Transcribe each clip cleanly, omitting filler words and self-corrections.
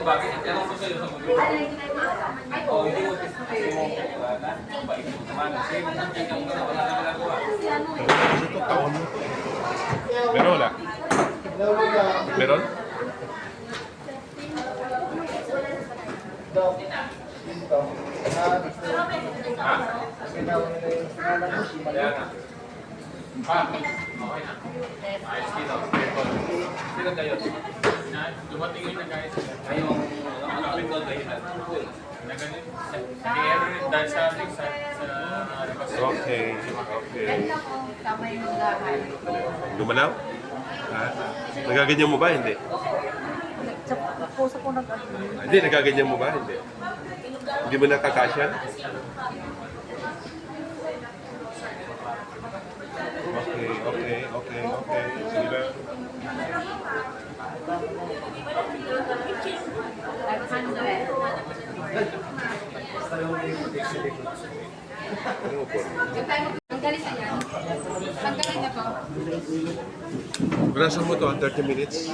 bakit? Tanong ko sa'yo sa mga. Oh, hindi mo gusto mo. Bait mo naman. Kasi hindi ka muna wala na nagawa. Pero ito, taon mo. Meron wala? Meron? Okay na. Ayos dito. Sino kayo? Dumating yun na guys. Ngayong kapit doon kayo na. Na ganun. Hindi ever dahil sa ating sa Okay. Lumalaw? Ha? Nagaganyan mo ba? Hindi. Sa puso ko Hindi, nagaganyan mo ba? Hindi. Hindi mo nakakasya? Okay. Sige ba? Ano po? Tanggalin na yan. Tanggalin na po. Brasan mo to, 30 minutes?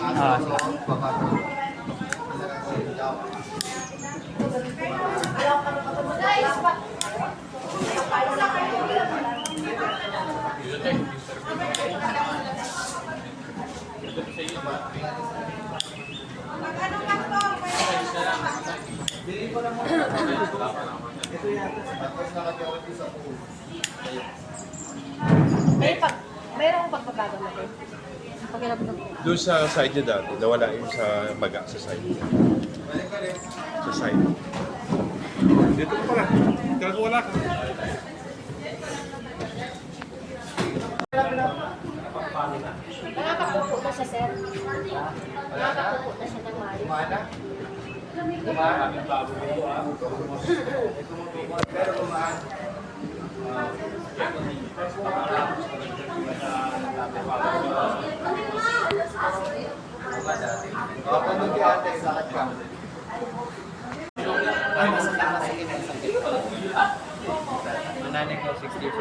Mayroong pagbabago na din. Pagkilabot na po. Doon sa side niya dati, nawala yung sa baga sa side niya. Sa side. Dito ka pala. Wala ka. Nakakapupo na siya, sir. Nakakapupo na siya ng maayos. Nanay ko 64.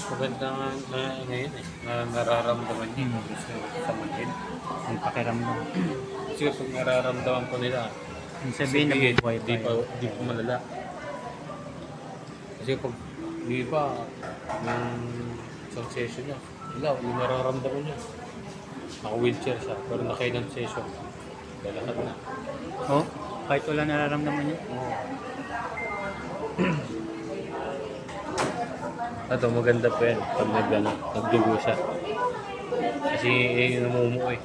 Maganda nga ngayon nararamdaman niya sa manhid. May pakiramdam. Kasi pag nararamdaman ko nila, Yung sabihin na bubuhay di pa malala. Kasi pag di ba, yung isang session niya, wala, yung nararamdaman niya. Naka-wheelchair siya, pero nakailang session. Lalakad na. Oh, kahit wala nararamdaman niya. Ito, maganda pa yan pag nagdugo siya. Kasi namumuo eh.